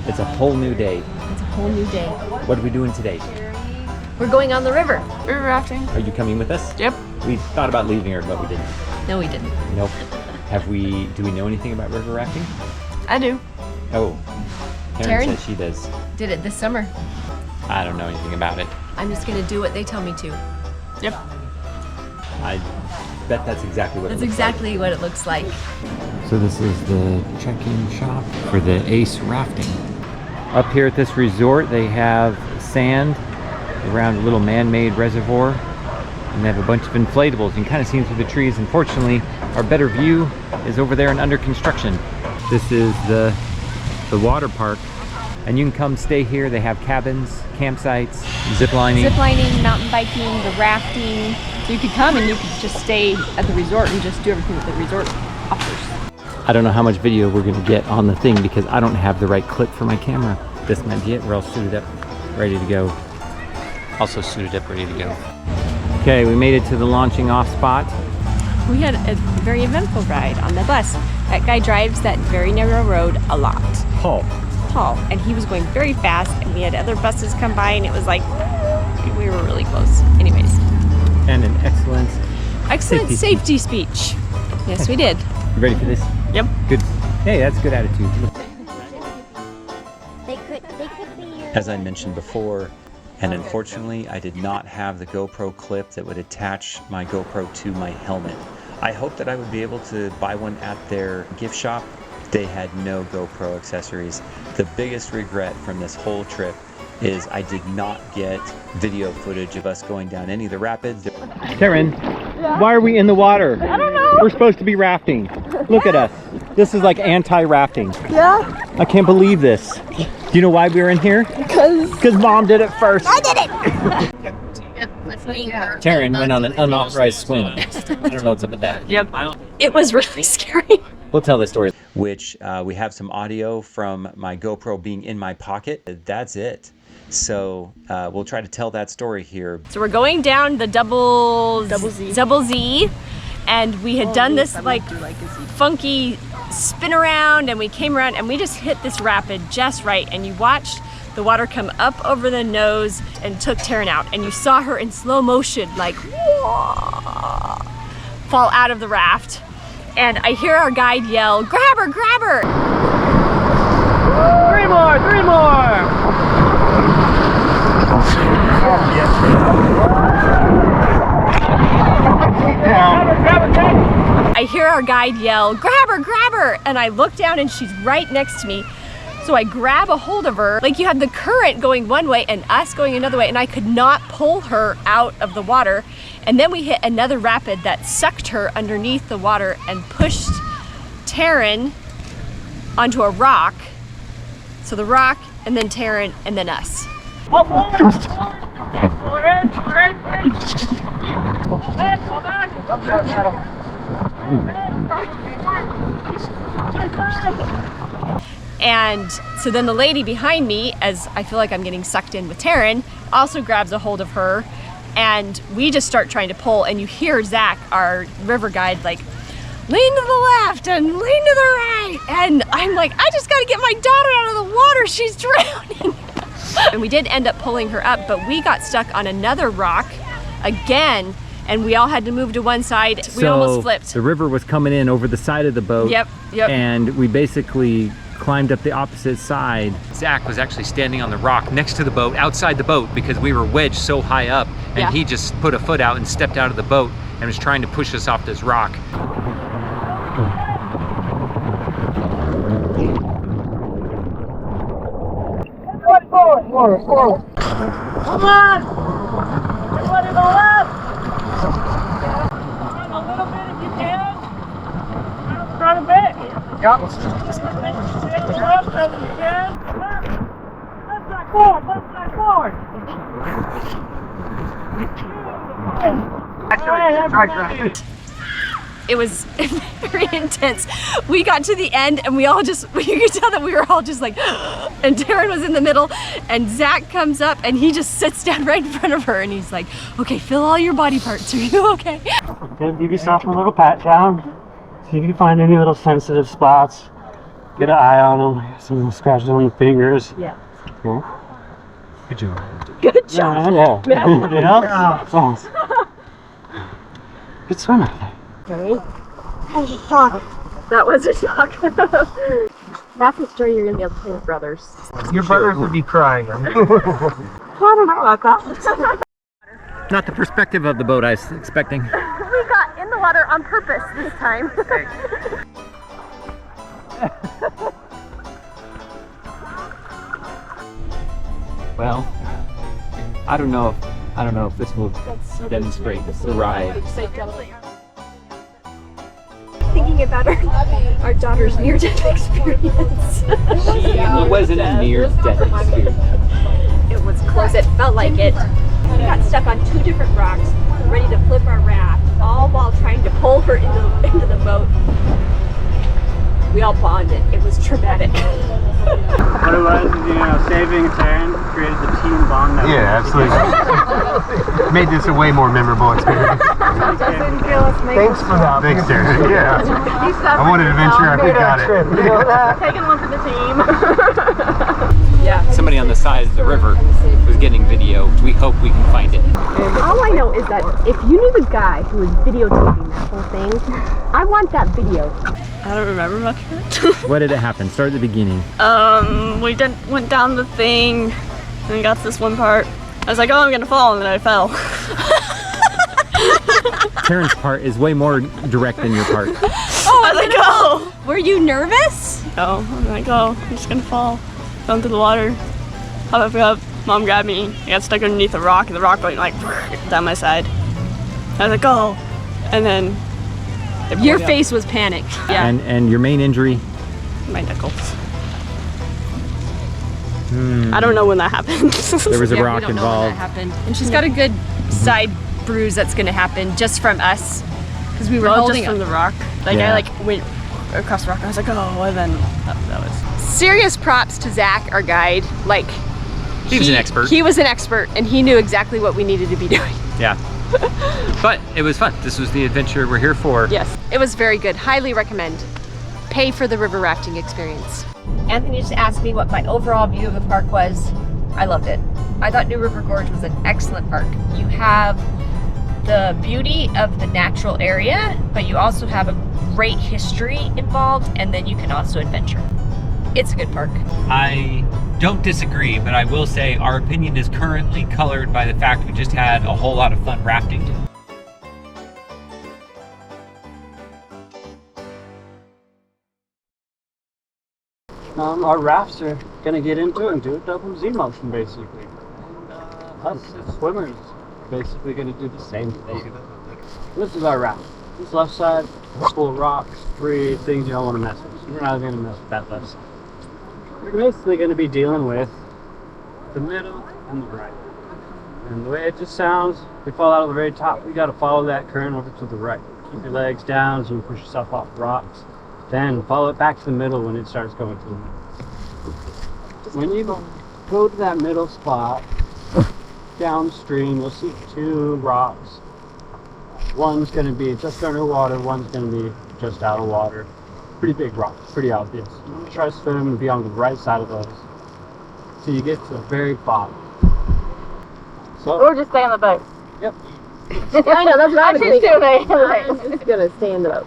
It's a whole new day. It's a whole new day. What are we doing today? We're going on the river. River rafting. Are you coming with us? Yep. We thought about leaving her, but we didn't. No, we didn't. Nope. Do we know anything about river rafting? I do. Oh, Karen Karen? says she does. Did it this summer. I don't know anything about it. I'm just gonna do what they tell me to. Yep. I bet that's exactly what That's it looks exactly what it looks like. like. So this is the check-in shop for the Ace Rafting. Up here at this resort, they have sand around a little man-made reservoir, and they have a bunch of inflatables. You can kind of see them through the trees. Unfortunately, our better view is over there and under construction. This is the water park, and you can come stay here. They have cabins, campsites, zip lining. Zip lining, mountain biking, the rafting. So you could come and you could just stay at the resort and just do everything that the resort offers. I don't know how much video we're gonna get on the thing because I don't have the right clip for my camera. This might be it. We're all suited up, ready to go. Also suited up, ready to go. Okay, we made it to the launching off spot. We had a very eventful ride on the bus. That guy drives that very narrow road a lot. Paul, and he was going very fast, and we had other buses come by, and it was like, we were really close. Anyways. And an excellent Safety speech. Yes, we did. You ready for this? Yep. Good. Hey, that's good attitude. They could be your... As I mentioned before, and unfortunately, I did not have the GoPro clip that would attach my GoPro to my helmet. I hoped that I would be able to buy one at their gift shop. They had no GoPro accessories. The biggest regret from this whole trip is I did not get video footage of us going down any of the rapids. Karen, why are we in the water? I don't know. We're supposed to be rafting. Look at us. This is like anti-rafting. Yeah. I can't believe this. Do you know why we were in here? Because Mom did it first. I did it! Karen went on an unauthorized swim. I don't know what's up with that. Yep. It was really scary. We'll tell the story. Which we have some audio from my GoPro being in my pocket. That's it. So we'll try to tell that story here. So we're going down the double Z, and we had done this like funky spin around, and we came around and we just hit this rapid just right, and you watched the water come up over the nose and took Taryn out, and you saw her in slow motion like whoa, fall out of the raft, and I hear our guide yell, "Grab her, grab her!" Three more! I hear our guide yell, "Grab her, grab her!" And I look down and she's right next to me. So I grab a hold of her. Like, you had the current going one way and us going another way, and I could not pull her out of the water. And then we hit another rapid that sucked her underneath the water and pushed Taryn onto a rock. So the rock, and then Taryn, and then us. And so then the lady behind me, as I feel like I'm getting sucked in with Taryn, also grabs a hold of her, and we just start trying to pull, and you hear Zach, our river guide, like, lean to the left and lean to the right. And I'm like, I just gotta get my daughter out of the water, she's drowning. And we did end up pulling her up, but we got stuck on another rock again, and we all had to move to one side. We almost flipped. The river was coming in over the side of the boat. Yep. And we basically climbed up the opposite side. Zach was actually standing on the rock next to the boat, outside the boat, because we were wedged so high up, and he just put a foot out and stepped out of the boat and was trying to push us off this rock. Forward. Come on! Everybody to the left! A little bit if you can. Try to bit. Yep. Take the left as you can. Left side forward, left side forward. It was very intense. We got to the end and we all just, you could tell that we were all just like, and Taryn was in the middle, and Zach comes up and he just sits down right in front of her and he's like, okay, feel all your body parts, are you okay? Give yourself a little pat down, see if you can find any little sensitive spots. Get an eye on them. Some scratches on the fingers. Yeah. Cool. Good job. Good job. Yeah. Yeah. Oh. Good swimmer. Okay. That was a shock. That's the story you're gonna be able to play with brothers. Your brothers would be crying. I don't know about that. Not the perspective of the boat I was expecting. We got in the water on purpose this time. Well, I don't know if this will demonstrate the ride. Thinking about our daughter's near-death experience. It wasn't a near-death experience. It was close. It felt like it. We got stuck on 2 different rocks, ready to flip our raft, all while trying to pull her into the boat. We all bonded. It was traumatic. What it was, saving Taryn created the team bond that absolutely. Made this a way more memorable experience. Thanks for that. Thanks, Darren. Yeah. I wanted adventure. We got it. Taking one for the team. Somebody on the side of the river was getting video. We hope we can find it. All I know is that if you knew the guy who was videotaping that whole thing, I want that video. I don't remember much of it. What did it happen? Start at the beginning. We went down the thing and we got to this one part. I was like, oh, I'm gonna fall, and then I fell. Taryn's part is way more direct than your part. I was like, oh! Were you nervous? No, I'm like, oh, I'm just gonna fall. Fell into the water. Popped up, Mom grabbed me. I got stuck underneath a rock, and the rock went like down my side. I was like, oh! And then Your face was panicked. Yeah. And your main injury? my knuckles. I don't know when that happened. There was a Yeah, we rock don't know when involved. that happened. And she's got a good side bruise that's going to happen just from us because we were holding just from the rock. Like Yeah. I went across the rock. And I was like, oh, and then that was. Serious props to Zach, our guide. Like He was an expert. He was an expert, and he knew exactly what we needed to be doing. Yeah. But it was fun. This was the adventure we're here for. Yes, it was very good. Highly recommend. Pay for the river rafting experience. Anthony just asked me what my overall view of the park was. I loved it. I thought New River Gorge was an excellent park. You have the beauty of the natural area, but you also have a great history involved, and then you can also adventure. It's a good park. I don't disagree, but I will say our opinion is currently colored by the fact we just had a whole lot of fun rafting. Our rafts are gonna get into it and do a double Z motion basically. Us as swimmers basically gonna do the same thing. This is our raft. This left side is full of rocks, free things you don't want to mess with. We're not gonna mess with that left side. We're basically gonna be dealing with the middle and the right. And the way it just sounds, we fall out of the very top. We gotta follow that current over to the right. Keep your legs down so you push yourself off rocks. Then follow it back to the middle when it starts going to the middle. When you go to that middle spot, downstream, you'll see two rocks. One's going to be just underwater, one's going to be just out of water. Pretty big rocks, pretty obvious. You want to try to swim and be on the right side of those. So you get to the very bottom. So, Or just stay on the boat. yep. I know, that's what I was thinking. I'm just gonna stay in the boat.